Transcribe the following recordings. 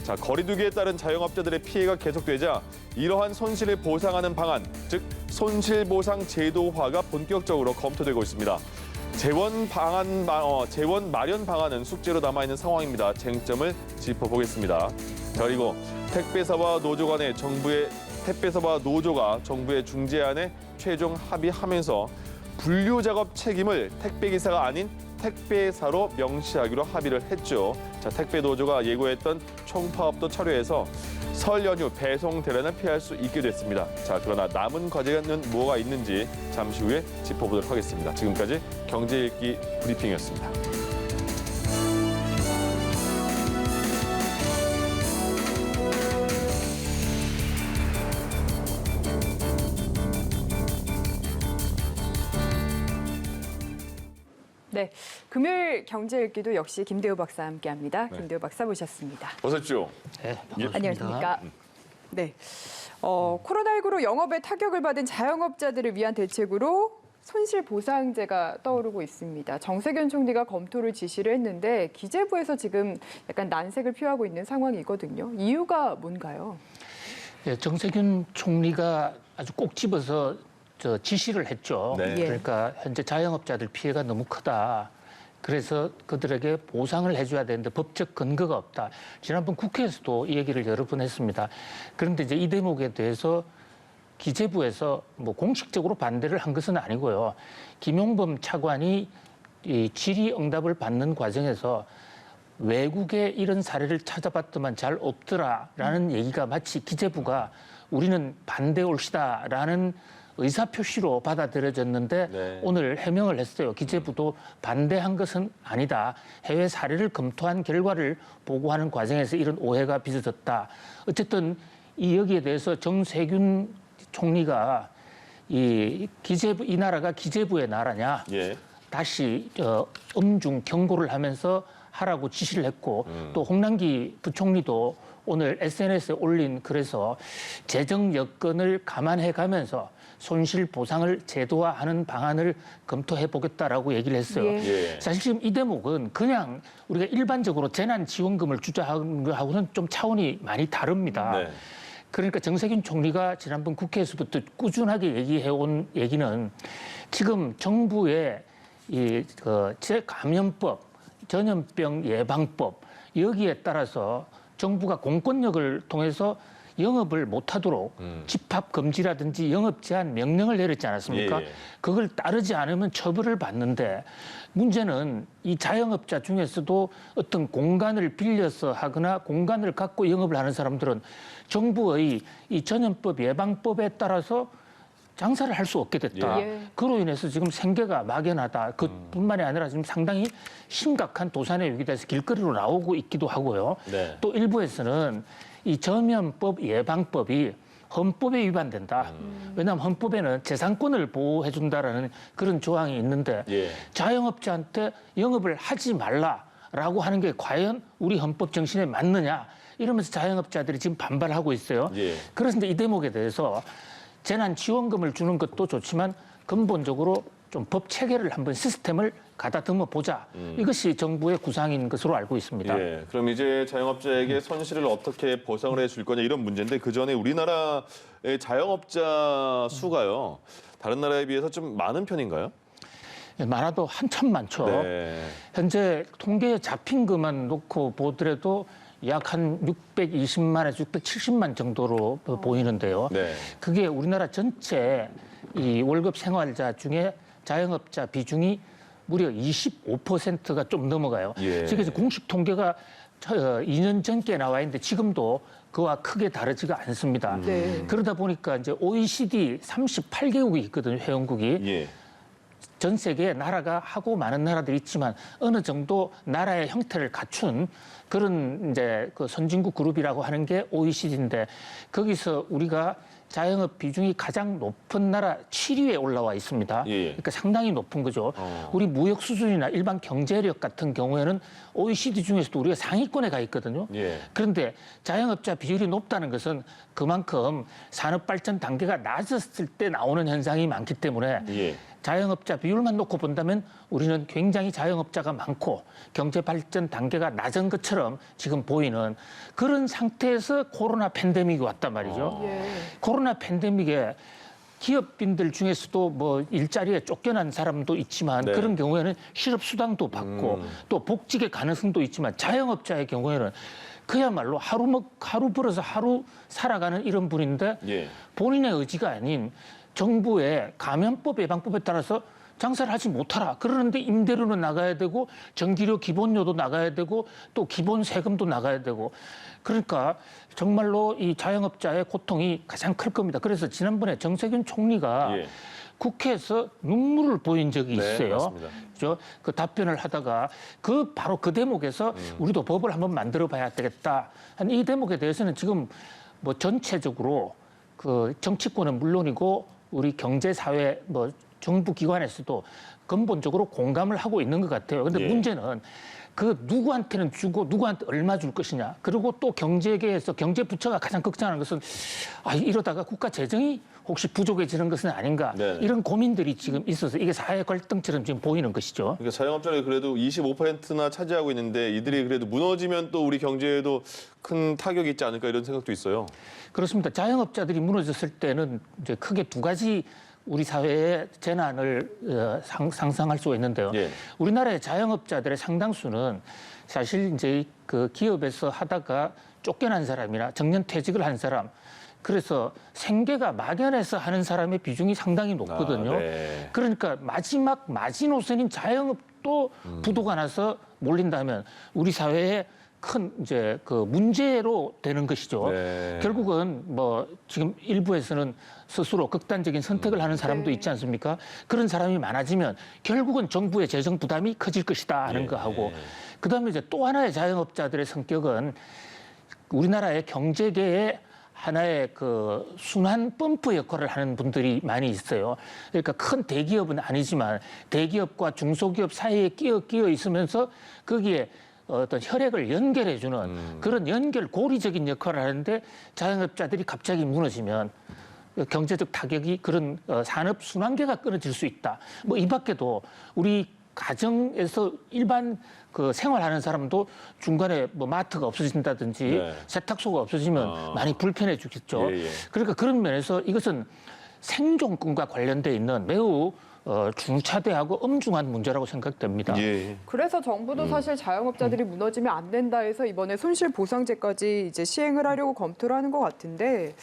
자, 거리두기에 따른 자영업자들의 피해가 계속되자 이러한 손실을 보상하는 방안, 즉 손실보상 제도화가 본격적으로 검토되고 있습니다. 재원 마련 방안은 숙제로 남아있는 상황입니다. 쟁점을 짚어보겠습니다. 자, 그리고 택배사와 노조가 정부의 중재안에 최종 합의하면서 분류 작업 책임을 택배기사가 아닌 택배사로 명시하기로 합의를 했죠. 자, 택배 노조가 예고했던 총파업도 철회해서 설 연휴 배송 대란을 피할 수 있게 됐습니다. 자, 그러나 남은 과제는 뭐가 있는지 잠시 후에 짚어보도록 하겠습니다. 지금까지 경제 읽기 브리핑이었습니다. 네, 금요일 경제 읽기도 역시 김대우 박사와 함께합니다. 김대우 박사 모셨습니다. 어서 오십시오. 네, 반갑습니다. 안녕하십니까? 네, 코로나19로 영업에 타격을 받은 자영업자들을 위한 대책으로 손실보상제가 떠오르고 있습니다. 정세균 총리가 검토를 지시를 했는데 기재부에서 지금 약간 난색을 표하고 있는 상황이거든요. 이유가 뭔가요? 네, 정세균 총리가 아주 꼭 집어서 지시를 했죠. 네. 그러니까 현재 자영업자들 피해가 너무 크다. 그래서 그들에게 보상을 해줘야 되는데 법적 근거가 없다. 지난번 국회에서도 이 얘기를 여러 번 했습니다. 그런데 이제 이 대목에 대해서 기재부에서 뭐 공식적으로 반대를 한 것은 아니고요. 김용범 차관이 이 질의응답을 받는 과정에서 외국에 이런 사례를 찾아봤더만 잘 없더라라는 얘기가 마치 기재부가 우리는 반대 올시다라는 의사표시로 받아들여졌는데 네. 오늘 해명을 했어요. 기재부도 반대한 것은 아니다. 해외 사례를 검토한 결과를 보고하는 과정에서 이런 오해가 빚어졌다. 어쨌든 이 여기에 대해서 정세균 총리가 이 나라가 기재부의 나라냐. 예. 다시 엄중 경고를 하면서 하라고 지시를 했고 또 홍남기 부총리도 오늘 SNS에 올린 글에서 재정 여건을 감안해 가면서 손실 보상을 제도화하는 방안을 검토해 보겠다라고 얘기를 했어요. 예. 사실 지금 이 대목은 그냥 우리가 일반적으로 재난지원금을 주자하는 거하고는 좀 차원이 많이 다릅니다. 네. 그러니까 정세균 총리가 지난번 국회에서부터 꾸준하게 얘기해온 얘기는 지금 정부의 재감염법, 전염병 예방법 여기에 따라서 정부가 공권력을 통해서 영업을 못하도록 집합 금지라든지 영업 제한 명령을 내렸지 않았습니까? 예, 예. 그걸 따르지 않으면 처벌을 받는데 문제는 이 자영업자 중에서도 어떤 공간을 빌려서 하거나 공간을 갖고 영업을 하는 사람들은 정부의 이 전염법 예방법에 따라서 장사를 할 수 없게 됐다. 예. 그로 인해서 지금 생계가 막연하다. 그뿐만이 아니라 지금 상당히 심각한 도산의 위기에 대해서 길거리로 나오고 있기도 하고요. 네. 또 일부에서는 이 전염법 예방법이 헌법에 위반된다. 왜냐하면 헌법에는 재산권을 보호해준다라는 그런 조항이 있는데 예. 자영업자한테 영업을 하지 말라라고 하는 게 과연 우리 헌법 정신에 맞느냐 이러면서 자영업자들이 지금 반발하고 있어요. 예. 그래서 이제 이 대목에 대해서 재난지원금을 주는 것도 좋지만 근본적으로 좀 법 체계를 한번 시스템을 가다듬어 보자. 이것이 정부의 구상인 것으로 알고 있습니다. 예, 그럼 이제 자영업자에게 손실을 어떻게 보상을 해줄 거냐 이런 문제인데 그 전에 우리나라의 자영업자 수가요 다른 나라에 비해서 좀 많은 편인가요? 많아도 한참 많죠. 네. 현재 통계에 잡힌 것만 놓고 보더라도 약 한 620만에서 670만 정도로 보이는데요. 네. 그게 우리나라 전체 이 월급 생활자 중에 자영업자 비중이 무려 25%가 좀 넘어가요. 예. 그래서 공식 통계가 2년 전께 나와 있는데 지금도 그와 크게 다르지가 않습니다. 네. 그러다 보니까 이제 OECD 38개국이 있거든요, 회원국이. 예. 전 세계에 나라가 하고 많은 나라들이 있지만 어느 정도 나라의 형태를 갖춘 그런 이제 그 선진국 그룹이라고 하는 게 OECD인데 거기서 우리가 자영업 비중이 가장 높은 나라 7위에 올라와 있습니다. 예. 그러니까 상당히 높은 거죠. 우리 무역 수준이나 일반 경제력 같은 경우에는 OECD 중에서도 우리가 상위권에 가 있거든요. 예. 그런데 자영업자 비율이 높다는 것은 그만큼 산업 발전 단계가 낮았을 때 나오는 현상이 많기 때문에 예. 자영업자 비율만 놓고 본다면 우리는 굉장히 자영업자가 많고 경제 발전 단계가 낮은 것처럼 지금 보이는 그런 상태에서 코로나 팬데믹이 왔단 말이죠. 예. 코로나 팬데믹에 기업인들 중에서도 뭐 일자리에 쫓겨난 사람도 있지만 네. 그런 경우에는 실업수당도 받고 또 복직의 가능성도 있지만 자영업자의 경우에는 그야말로 하루 벌어서 하루 살아가는 이런 분인데 예. 본인의 의지가 아닌 정부의 감염법 예방법에 따라서 장사를 하지 못하라. 그러는데 임대료는 나가야 되고 전기료 기본료도 나가야 되고 또 기본 세금도 나가야 되고 그러니까 정말로 이 자영업자의 고통이 가장 클 겁니다. 그래서 지난번에 정세균 총리가 예. 국회에서 눈물을 보인 적이 네, 있어요. 맞습니다. 그죠? 그 답변을 하다가 바로 그 대목에서 우리도 법을 한번 만들어 봐야 되겠다. 한 이 대목에 대해서는 지금 뭐 전체적으로 그 정치권은 물론이고 우리 경제 사회 뭐 정부 기관에서도 근본적으로 공감을 하고 있는 것 같아요. 근데 예. 문제는 그 누구한테는 주고 누구한테 얼마 줄 것이냐. 그리고 또 경제계에서 경제부처가 가장 걱정하는 것은 이러다가 국가 재정이 혹시 부족해지는 것은 아닌가. 네네. 이런 고민들이 지금 있어서 이게 사회 갈등처럼 지금 보이는 것이죠. 그러니까 자영업자들이 그래도 25%나 차지하고 있는데 이들이 그래도 무너지면 또 우리 경제에도 큰 타격이 있지 않을까 이런 생각도 있어요. 그렇습니다. 자영업자들이 무너졌을 때는 이제 크게 두 가지 우리 사회의 재난을 상상할 수가 있는데요. 예. 우리나라의 자영업자들의 상당수는 사실 이제 그 기업에서 하다가 쫓겨난 사람이나 정년퇴직을 한 사람, 그래서 생계가 막연해서 하는 사람의 비중이 상당히 높거든요. 네. 그러니까 마지막 마지노선인 자영업도 부도가 나서 몰린다면 우리 사회에 큰 이제 그 문제로 되는 것이죠. 네. 결국은 뭐 지금 일부에서는 스스로 극단적인 선택을 하는 사람도 네. 있지 않습니까? 그런 사람이 많아지면 결국은 정부의 재정 부담이 커질 것이다 하는 예. 거하고 그다음에 이제 또 하나의 자영업자들의 성격은 우리나라의 경제계의 하나의 그 순환 펌프 역할을 하는 분들이 많이 있어요. 그러니까 큰 대기업은 아니지만 대기업과 중소기업 사이에 끼어 있으면서 거기에 어떤 혈액을 연결해주는 그런 연결고리적인 역할을 하는데 자영업자들이 갑자기 무너지면 경제적 타격이 그런 산업 순환계가 끊어질 수 있다. 뭐 이 밖에도 우리 가정에서 일반 그 생활하는 사람도 중간에 뭐 마트가 없어진다든지 네. 세탁소가 없어지면 많이 불편해지겠죠. 예, 예. 그러니까 그런 면에서 이것은 생존권과 관련돼 있는 매우 중차대하고 엄중한 문제라고 생각됩니다. 예. 그래서 정부도 사실 자영업자들이 무너지면 안 된다 해서 이번에 손실보상제까지 이제 시행을 하려고 검토를 하는 것 같은데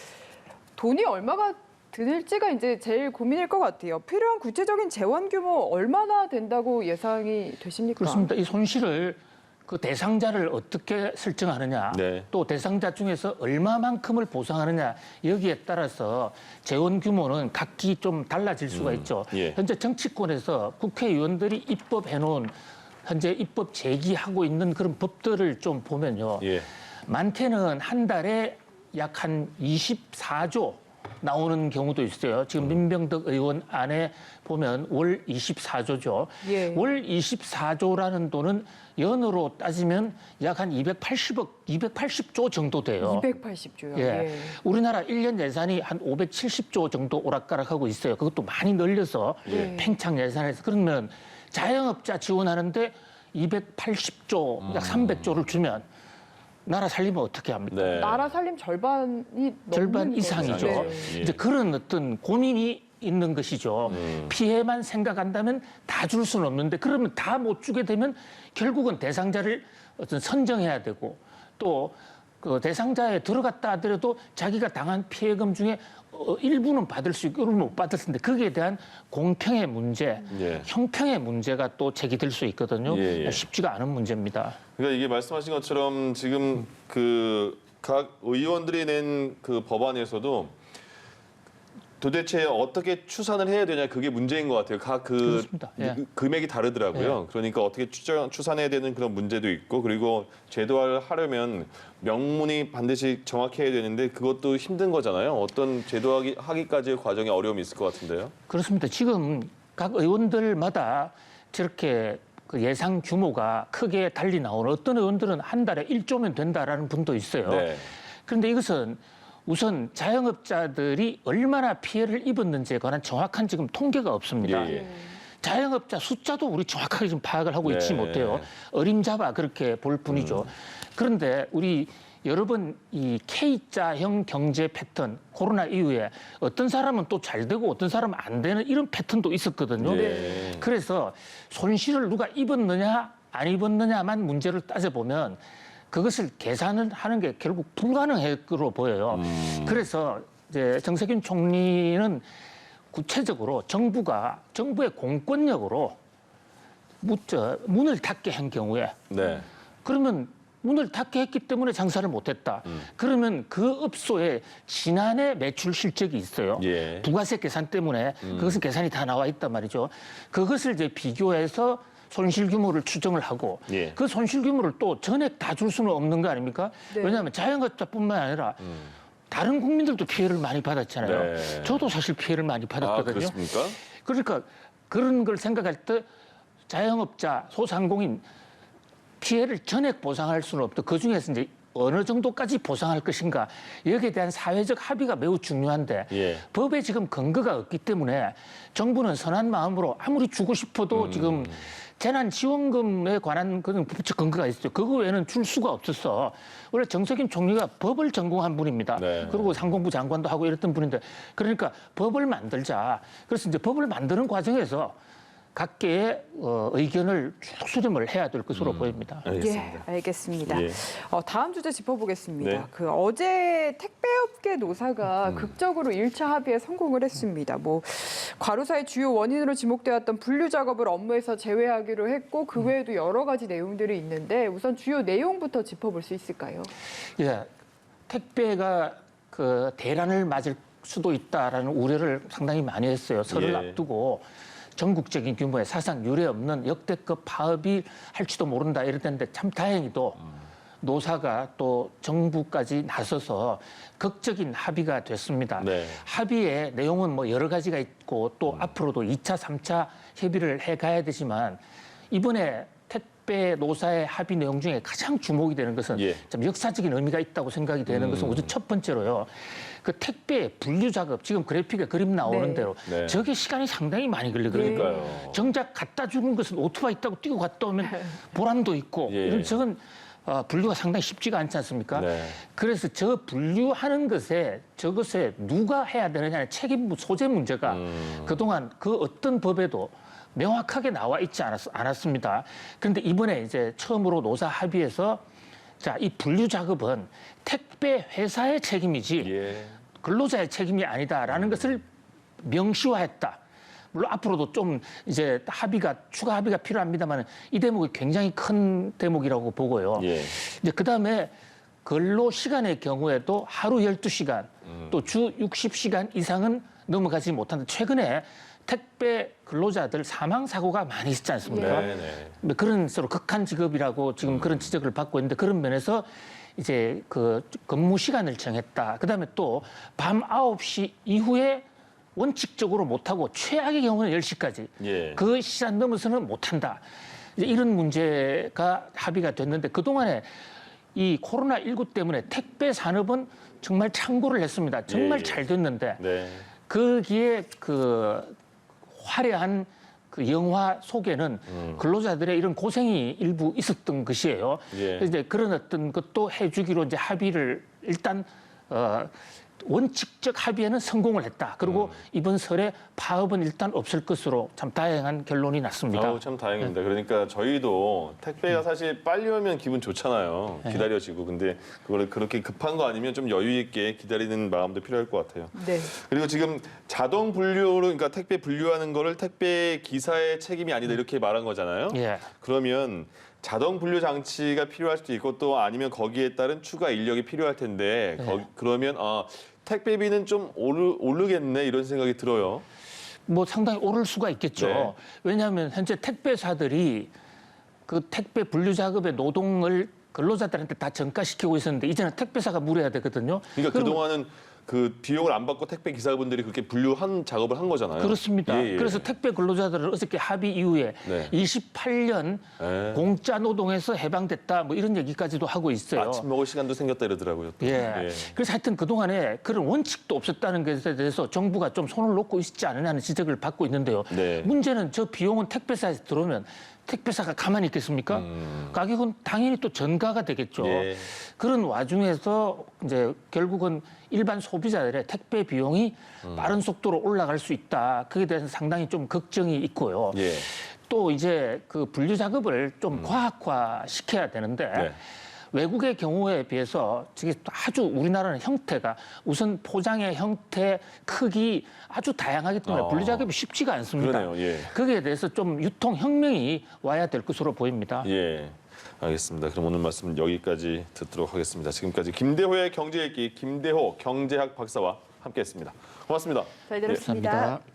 돈이 얼마가 들지가 이제 제일 고민일 것 같아요. 필요한 구체적인 재원 규모 얼마나 된다고 예상이 되십니까? 그렇습니다. 이 손실을 그 대상자를 어떻게 설정하느냐, 네. 또 대상자 중에서 얼마만큼을 보상하느냐 여기에 따라서 재원 규모는 각기 좀 달라질 수가 있죠. 예. 현재 정치권에서 국회의원들이 입법해놓은 현재 입법 제기하고 있는 그런 법들을 좀 보면요, 예. 많게는 한 달에 약 한 24조 나오는 경우도 있어요. 지금 민병덕 의원 안에 보면 월 24조죠. 예. 월 24조라는 돈은 연으로 따지면 약 한 280조 정도 돼요. 280조요. 예. 우리나라 1년 예산이 한 570조 정도 오락가락하고 있어요. 그것도 많이 늘려서 예. 팽창 예산에서 그러면 자영업자 지원하는데 280조, 약 300조를 주면 나라 살리면 어떻게 합니까? 네. 나라 살림 절반이 절반 넘는 이상이죠. 거죠. 예. 이제 그런 어떤 고민이 있는 것이죠. 피해만 생각한다면 다 줄 수는 없는데 그러면 다 못 주게 되면 결국은 대상자를 어떤 선정해야 되고 또 그 대상자에 들어갔다 하더라도 자기가 당한 피해금 중에 일부는 받을 수 있고 일부는 못 받을 수 있는데 거기에 대한 공평의 문제, 예. 형평의 문제가 또 제기될 수 있거든요. 예, 예. 쉽지가 않은 문제입니다. 그러니까 이게 말씀하신 것처럼 지금 그 각 의원들이 낸 그 법안에서도 도대체 어떻게 추산을 해야 되냐 그게 문제인 것 같아요. 각 그렇습니다. 예. 금액이 다르더라고요. 그러니까 어떻게 추산해야 되는 그런 문제도 있고 그리고 제도화를 하려면 명문이 반드시 정확해야 되는데 그것도 힘든 거잖아요. 어떤 제도화하기까지의 과정에 어려움이 있을 것 같은데요. 그렇습니다. 지금 각 의원들마다 저렇게 그 예상 규모가 크게 달리 나오는 어떤 의원들은 한 달에 1조면 된다라는 분도 있어요. 네. 그런데 이것은 우선 자영업자들이 얼마나 피해를 입었는지에 관한 정확한 지금 통계가 없습니다. 예. 자영업자 숫자도 우리 정확하게 좀 파악을 하고 있지 네. 못해요. 어림잡아 그렇게 볼 뿐이죠. 그런데 우리 여러 번 이 K자형 경제 패턴 코로나 이후에 어떤 사람은 또 잘 되고 어떤 사람은 안 되는 이런 패턴도 있었거든요. 네. 그래서 손실을 누가 입었느냐 안 입었느냐만 문제를 따져보면 그것을 계산을 하는 게 결국 불가능할 거로 보여요. 그래서 이제 정세균 총리는 구체적으로 정부의 공권력으로 문을 닫게 한 경우에 네. 그러면 문을 닫게 했기 때문에 장사를 못했다. 그러면 그 업소에 지난해 매출 실적이 있어요. 예. 부가세 계산 때문에 그것은 계산이 다 나와 있단 말이죠. 그것을 이제 비교해서 손실 규모를 추정을 하고 예. 그 손실 규모를 또 전액 다 줄 수는 없는 거 아닙니까? 네. 왜냐하면 자영업자뿐만 아니라 다른 국민들도 피해를 많이 받았잖아요. 네. 저도 사실 피해를 많이 아, 받았거든요. 그렇습니까? 그러니까 그런 걸 생각할 때 자영업자, 소상공인 피해를 전액 보상할 수는 없다. 그중에서 이제 어느 정도까지 보상할 것인가 여기에 대한 사회적 합의가 매우 중요한데 예. 법에 지금 근거가 없기 때문에 정부는 선한 마음으로 아무리 주고 싶어도 지금 재난지원금에 관한 그런 법적 근거가 있어요. 그거 외에는 줄 수가 없었어. 원래 정세균 총리가 법을 전공한 분입니다. 네. 그리고 상공부 장관도 하고 이랬던 분인데 그러니까 법을 만들자. 그래서 이제 법을 만드는 과정에서 각계의 의견을 쭉 수렴을 해야 될 것으로 보입니다. 알겠습니다. 예, 알겠습니다. 예. 다음 주제 짚어보겠습니다. 네. 그 어제 택배업계 노사가 극적으로 1차 합의에 성공을 했습니다. 뭐 과로사의 주요 원인으로 지목되었던 분류 작업을 업무에서 제외하기로 했고 그 외에도 여러 가지 내용들이 있는데 우선 주요 내용부터 짚어볼 수 있을까요? 예, 택배가 그 대란을 맞을 수도 있다라는 우려를 상당히 많이 했어요. 설을 예. 앞두고 전국적인 규모의 사상 유례 없는 역대급 파업이 할지도 모른다 이랬는데 참 다행히도 노사가 또 정부까지 나서서 극적인 합의가 됐습니다. 네. 합의의 내용은 뭐 여러 가지가 있고 또 앞으로도 2차, 3차 협의를 해가야 되지만 이번에 택배 노사의 합의 내용 중에 가장 주목이 되는 것은 예. 좀 역사적인 의미가 있다고 생각이 되는 것은 우선 첫 번째로요. 그 택배 분류 작업 지금 그래픽에 그림 나오는 네. 대로 네. 저게 시간이 상당히 많이 걸리거든요. 그러니까요. 정작 갖다 주는 것은 오토바이 있다고 뛰고 갔다 오면 보람도 있고 예. 이런 저건 분류가 상당히 쉽지가 않지 않습니까? 네. 그래서 저 분류하는 것에 저것에 누가 해야 되느냐의 책임 소재 문제가 그동안 그 어떤 법에도 명확하게 나와 있지 않았습니다. 그런데 이번에 이제 처음으로 노사 합의에서 자, 이 분류 작업은 택배 회사의 책임이지 예. 근로자의 책임이 아니다라는 것을 명시화했다. 물론 앞으로도 좀 이제 추가 합의가 필요합니다만 이 대목이 굉장히 큰 대목이라고 보고요. 예. 이제 그다음에 근로 시간의 경우에도 하루 12시간 또 주 60시간 이상은 넘어가지 못한다. 최근에 택배 근로자들 사망 사고가 많이 있지 않습니까? 네, 네. 그런 서로 극한 직업이라고 지금 그런 지적을 받고 있는데 그런 면에서 이제 그 근무 시간을 정했다. 그다음에 또 밤 9시 이후에 원칙적으로 못하고 최악의 경우는 10시까지. 예. 그 시간 넘어서는 못한다. 이제 이런 문제가 합의가 됐는데 그동안에 이 코로나19 때문에 택배 산업은 정말 창고를 했습니다. 정말 예. 잘 됐는데 네. 거기에 그 화려한 그 영화 속에는 근로자들의 이런 고생이 일부 있었던 것이에요. 예. 이제 그런 어떤 것도 해주기로 이제 합의를 일단 원칙적 합의에는 성공을 했다. 그리고 이번 설에 파업은 일단 없을 것으로 참 다양한 결론이 났습니다. 아우, 참 다행입니다. 그러니까 저희도 택배가 사실 빨리 오면 기분 좋잖아요. 기다려지고. 근데 그걸 그렇게 급한 거 아니면 좀 여유 있게 기다리는 마음도 필요할 것 같아요. 네. 그리고 지금 자동 분류로 그러니까 택배 분류하는 거를 택배 기사의 책임이 아니다 이렇게 말한 거잖아요. 예. 그러면 자동 분류 장치가 필요할 수도 있고 또 아니면 거기에 따른 추가 인력이 필요할 텐데 그러면 택배비는 좀 오르겠네 이런 생각이 들어요. 뭐 상당히 오를 수가 있겠죠. 네. 왜냐하면 현재 택배사들이 그 택배 분류 작업의 노동을 근로자들한테 다 전가시키고 있었는데 이제는 택배사가 물어야 되거든요. 그러니까 그러면 그동안은 그 비용을 안 받고 택배 기사분들이 그렇게 분류한 작업을 한 거잖아요. 그렇습니다. 예, 예. 그래서 택배 근로자들은 어저께 합의 이후에 네. 28년 예. 공짜 노동에서 해방됐다 뭐 이런 얘기까지도 하고 있어요. 아침 먹을 시간도 생겼다 이러더라고요. 또. 예. 그래서 하여튼 그동안에 그런 원칙도 없었다는 것에 대해서 정부가 좀 손을 놓고 있지 않느냐는 지적을 받고 있는데요. 네. 문제는 저 비용은 택배사에서 들어오면 택배사가 가만히 있겠습니까? 가격은 당연히 또 전가가 되겠죠. 예. 그런 와중에서 이제 결국은 일반 소비자들의 택배 비용이 빠른 속도로 올라갈 수 있다. 그에 대해서 상당히 좀 걱정이 있고요. 예. 또 이제 그 분류 작업을 좀 과학화 시켜야 되는데 네. 외국의 경우에 비해서 지금 아주 우리나라는 형태가 우선 포장의 형태, 크기 아주 다양하기 때문에 분류 작업이 쉽지가 않습니다. 그러네요. 예. 거기에 대해서 좀 유통혁명이 와야 될 것으로 보입니다. 예. 알겠습니다. 그럼 오늘 말씀 여기까지 듣도록 하겠습니다. 지금까지 김대호의 경제 읽기 김대호 경제학 박사와 함께했습니다. 고맙습니다. 잘 들었습니다. 감사합니다.